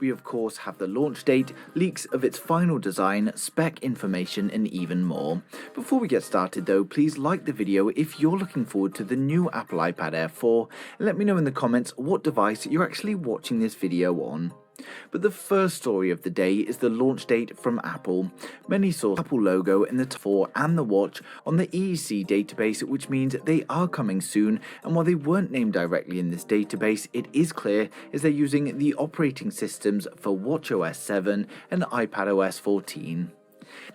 we of course have the launch date, leaks of its final design, spec information and even more. Before we get started though, please like the video if you're looking forward to the new Apple iPad Air 4 and let me know in the comments what device you're actually watching this video on. But the first story of the day is the launch date from Apple. Many saw the Apple logo in the 4 and the watch on the EEC database, which means they are coming soon, and while they weren't named directly in this database, it is clear as they're using the operating systems for watchOS 7 and iPadOS 14.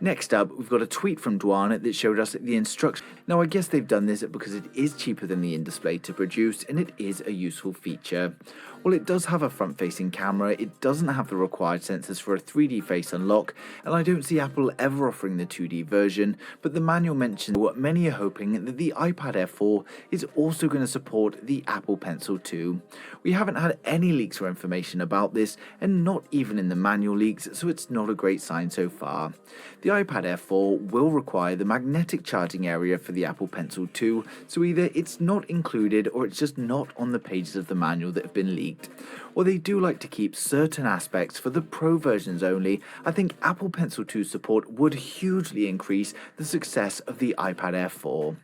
Next up, we've got a tweet from Dwan that showed us the instructions. Now I guess they've done this because it is cheaper than the in-display to produce and it is a useful feature. While it does have a front-facing camera, it doesn't have the required sensors for a 3D face unlock, and I don't see Apple ever offering the 2D version, but the manual mentions what many are hoping that the iPad Air 4 is also going to support the Apple Pencil 2. We haven't had any leaks or information about this, and not even in the manual leaks, so it's not a great sign so far. The iPad Air 4 will require the magnetic charging area for the Apple Pencil 2, so either it's not included or it's just not on the pages of the manual that have been leaked. While they do like to keep certain aspects for the Pro versions only, I think Apple Pencil 2 support would hugely increase the success of the iPad Air 4.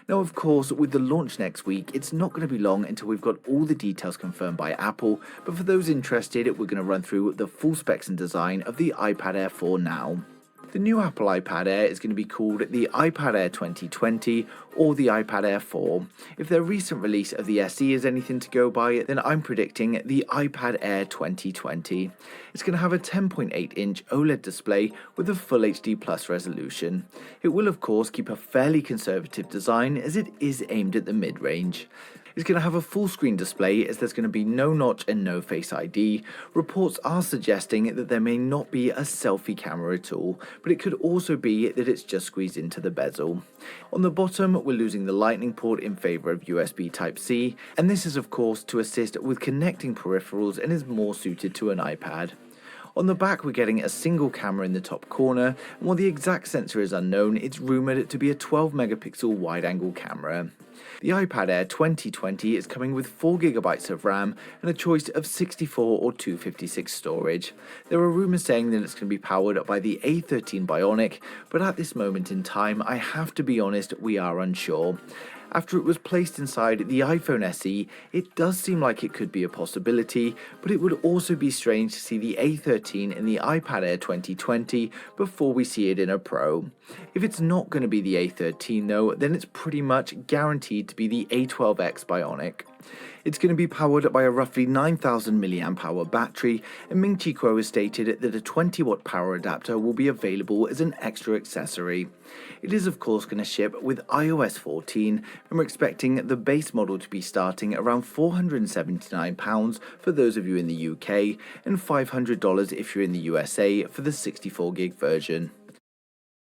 Now of course, with the launch next week, it's not going to be long until we've got all the details confirmed by Apple, but for those interested, we're going to run through the full specs and design of the iPad Air 4 now. The new Apple iPad Air is going to be called the iPad Air 2020 or the iPad Air 4. If their recent release of the SE is anything to go by, then I'm predicting the iPad Air 2020. It's going to have a 10.8-inch OLED display with a Full HD Plus resolution. It will of course keep a fairly conservative design as it is aimed at the mid-range. It's going to have a full screen display as there's going to be no notch and no Face ID. Reports are suggesting that there may not be a selfie camera at all, but it could also be that it's just squeezed into the bezel. On the bottom, we're losing the Lightning port in favour of USB Type-C, and this is of course to assist with connecting peripherals and is more suited to an iPad. On the back, we're getting a single camera in the top corner, and while the exact sensor is unknown, it's rumoured to be a 12 megapixel wide-angle camera. The iPad Air 2020 is coming with 4GB of RAM and a choice of 64 or 256 storage. There are rumours saying that it's going to be powered by the A13 Bionic, but at this moment in time, I have to be honest, we are unsure. After it was placed inside the iPhone SE, it does seem like it could be a possibility, but it would also be strange to see the A13 in the iPad Air 2020 before we see it in a Pro. If it's not going to be the A13 though, then it's pretty much guaranteed to be the A12X Bionic. It's going to be powered by a roughly 9,000 mAh battery, and Ming Chi Kuo has stated that a 20-watt power adapter will be available as an extra accessory. It is of course going to ship with iOS 14, and we're expecting the base model to be starting around £479 for those of you in the UK, and $500 if you're in the USA for the 64GB version.